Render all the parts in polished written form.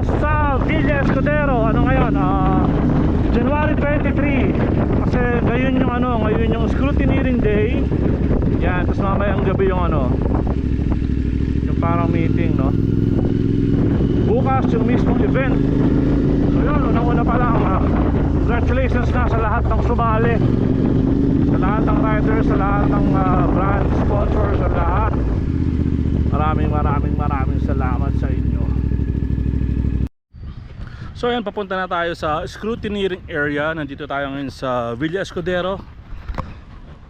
Sa Villa Escudero, ano ngayon? January 23. Kasi ngayon yung ngayon yung scrutineering day. Yan, tapos mamayang gabi yung yung parang meeting, no? Bukas yung mismong event. So yun, unang-una pa lang, congratulations na sa lahat ng sumali, sa lahat ng riders, sa lahat ng brand sponsors, sa lahat. Maraming salamat sa inyo. So ayan, papunta na tayo sa scrutineering area. Nandito tayo ngayon sa Villa Escudero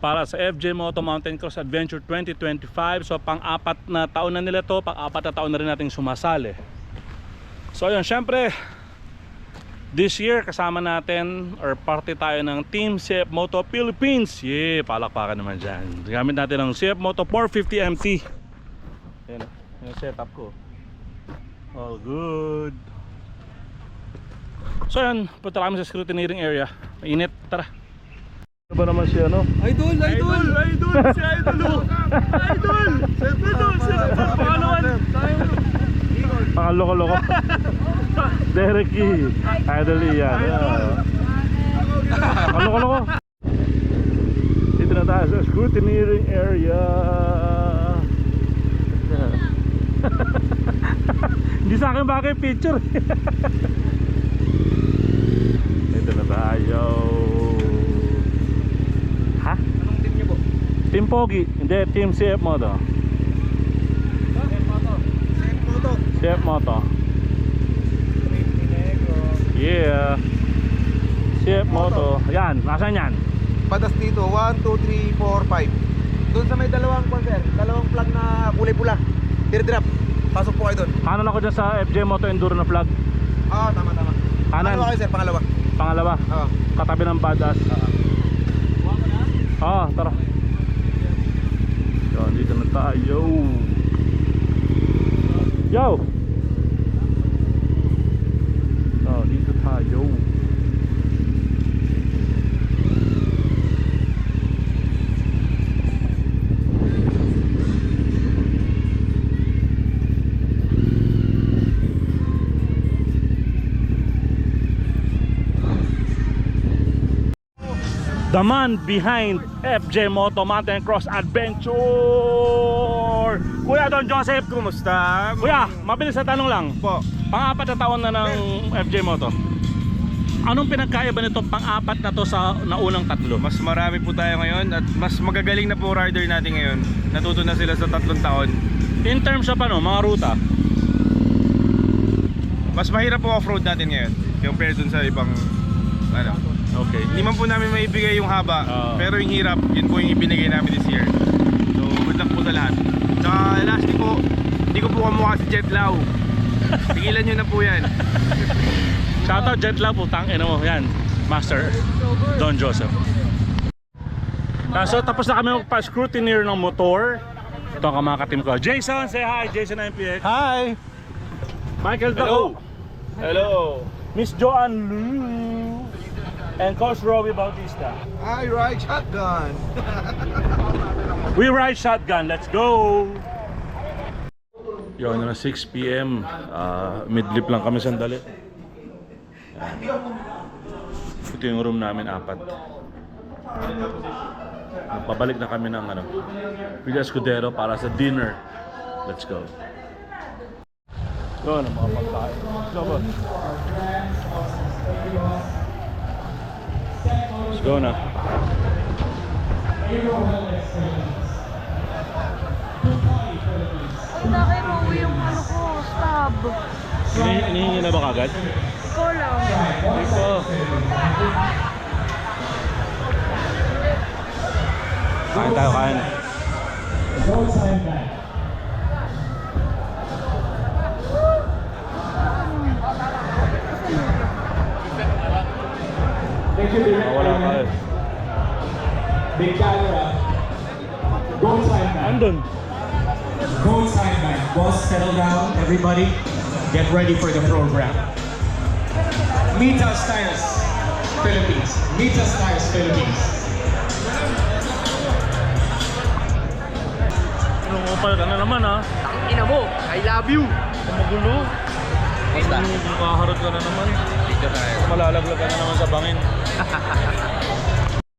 para sa FJ Moto Mountain Cross Adventure 2025. So pang-apat na taon na nila to, pang-apat na taon na rin nating sumasali. So ayun, syempre this year kasama natin or party tayo ng Team CF Moto Philippines. Yeah, palakpakan naman dyan. Gamit natin ng CF Moto 450 MT. Ayan, yung setup ko. All good. So yan, punta kami sa scrutineering area. Mainit, tara. Ano ba naman siya, no? Idol! Si Idol! Pangaloko-loko. Derek E. Idol yan. Pangaloko-loko. Dito na tayo sa scrutineering area. Hindi sa akin bagay picture. Ito na tayo. Ha? Anong team niyo po? Team Pogi. Hindi, Team CF Moto. CF Moto. Yeah. CF Moto. Yan, nasaan yan? Patas dito, 1, 2, 3, 4, 5. Doon sa may dalawang sir, dalawang flag na kulay pula. Teardrop. Pasok po kayo doon. Kanan ako dyan sa FJ Moto Enduro na flag. Tama. Kanan. Pangalawa kayo sir, pangalawa. Pangalawa. Oo. Katabi ng badass. Tara. Yan, dito na tayo. Yo! Dito tayo. The man behind FJ Moto Mountain Cross Adventure, Kuya Don Joseph. Kumusta? Kuya, mabilis na tanong lang. Po. Pang-apat na taon na ng FJ Moto. Anong pinagkaiba nito pang-apat na to sa naunang tatlo? Mas marami po tayo ngayon at mas magagaling na po rider natin ngayon. Natuto na sila sa 3 taon. In terms of mga ruta? Mas mahirap po off-road natin ngayon compared dun sa ibang Okay. Hindi man po namin maibigay yung haba, pero yung hirap, yun po yung ibinigay namin this year. So good luck po sa lahat. Tsaka lastly po, hindi ko po kamukha si Jet Lau. Tigilan nyo na po yan. Shoutout Jet Lau, putang ina mo. Yan, Master Don Joseph. So tapos na kami magpa-scrutineer ng motor. Ito ang mga katim ko. Jason, say hi. Jason MPX. Hi! Michael Hello! Daco. Hello! Miss Joanne Lu. And Coach Robbie Bautista. I ride shotgun! We ride shotgun. Let's go! Yun, na 6 PM. Midlip lang kami sandali. Yan. Ito yung room namin, 4. Pabalik na kami ng Villa Escudero para sa dinner. Let's go. Yun ang mga pagkain. Let's go, boss. Let's go na. Wala kay Rowie yung stab. Hinihingi na ba kagad? Ikaw lang. Ito. Kain tayo, kain. Wala tayo. Big camera. Go time back. Andun. Go time back. Boss, settle down. Everybody, get ready for the program. Mita Styles, Philippines. Mita Styles, Philippines. Nungupal ka na naman, ha? Ina mo, I love you! Magulo. Makaharot ka na naman. Malalaglag ka na naman sa bangin.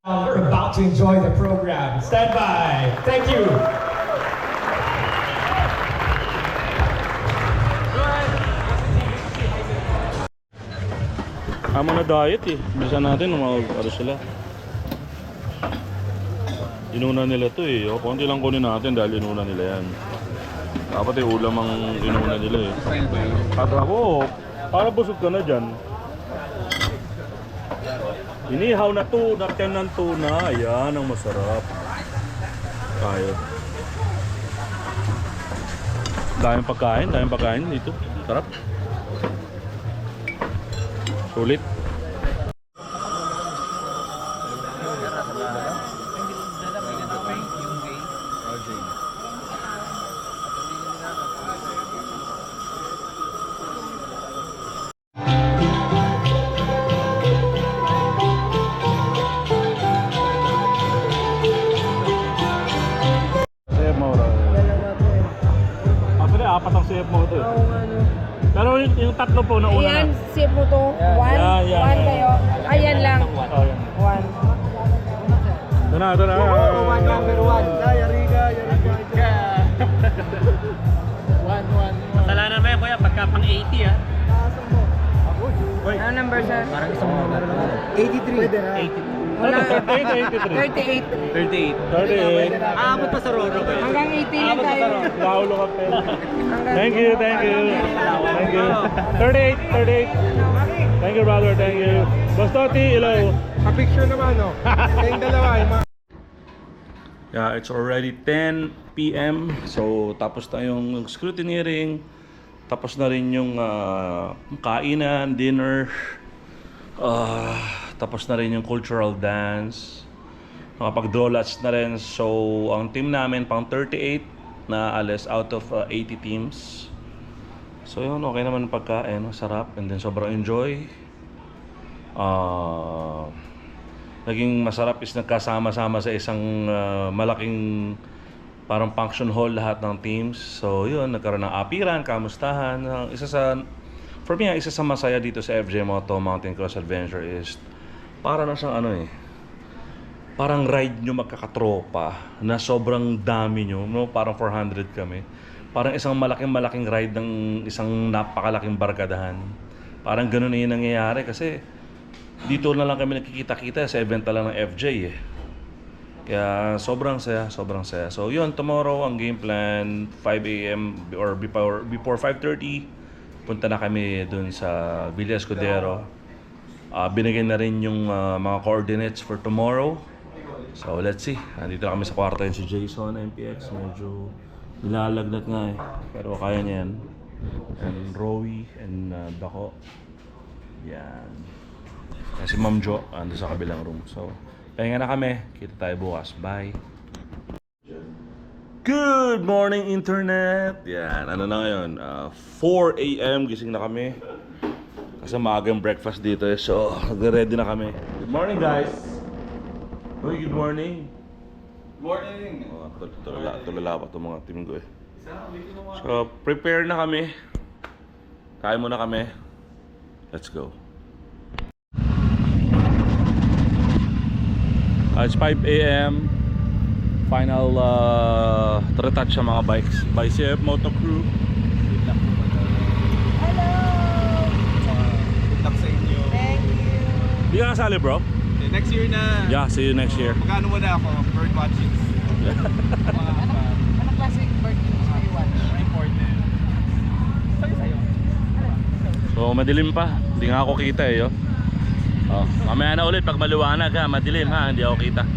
We're about to enjoy the program. Stand by. Thank you. Amo na diet eh. Bilisan natin ano sila. Inuna nila to eh. O, konti lang kunin natin dahil inuna nila yan. Dapat yung ulam ang inuna nila eh. At ako, para busog ka na dyan. Inihaw na tuna, tiyan ng tuna. Ayan ang masarap. Kaya. Daming pagkain dito. Sarap. Sulit. CF mo raw. Actually, apat ang CF mo ito eh. Pero yung tatlo po na una Ayan, na. sip mo to. One. Yeah. One kayo. Ayan lang. Oh, yan. One. Ito na. Kasalanan mo yan, kuya, pagka pang 80 ah. Ano number, sir? Parang isang numero lang. 83. Wala. 38. 38. 38. Aabot pa sa Roro ko yun. Hanggang 80 lang tayo. Naulo ka pa. Hanggang Thank you. 38. Thank you, brother. Thank you. Bastoti, hello. Pa-picture naman, no? Kayong dalawa, Yeah, it's already 10 p.m. So, tapos na yung scrutineering. Tapos na rin yung kainan, dinner. Tapos na rin yung cultural dance. Nakapag-draw lots na rin. So, ang team namin pang 38 na alis out of 80 teams. So, yun, okay naman ang pagkain. Sarap. And then, sobrang enjoy. Naging masarap is nagkasama-sama sa isang malaking parang function hall lahat ng teams. So yun, nagkaroon ng apiran, kamustahan. For me, isa sa masaya dito sa FJ Moto Mountain Cross Adventure is para na siyang parang ride nyo magkakatropa na sobrang dami nyo, no? Parang 400 kami. Parang isang malaking ride ng isang napakalaking barkadahan. Parang ganun na yung nangyayari kasi dito na lang kami nakikita-kita sa event lang ng FJ eh. Kaya sobrang saya. So yun, tomorrow ang game plan 5 AM or before 5:30 punta na kami dun sa Villa Escudero. Binigyan na rin yung mga coordinates for tomorrow. So let's see. Nandito na kami sa kwarto yun si Jason, MPX. Medyo nilalagnat nga eh. Pero kaya niya yan. And Rowie and Bako. Yan. Si Ma'am Jo ando sa kabilang room. So, pahinga na kami. Kita tayo bukas. Bye. Good morning, internet! Yan, ano na ngayon? 4 AM gising na kami. Kasi maagang breakfast dito eh. So, ready na kami. Good morning, guys! Uy, good morning! Morning! Tulala pa itong mga team ko eh. So, prepare na kami. Kain muna kami. Let's go. It's 5 AM. Final retouch sa mga bikes by CF Moto Crew. Hello! Good luck sa inyo. Thank you. Di ka kasali, bro? Next year na. Yeah, see you next year. Magkano mo na ako? Bird watching. Anong klaseng birthday mo sa iwan? Important. Sa'yo. So, madilim pa. Hindi nga ako kita eh, yo. Oh, mamaya na ulit pag maliwanag ha, madilim ha, hindi ako kita.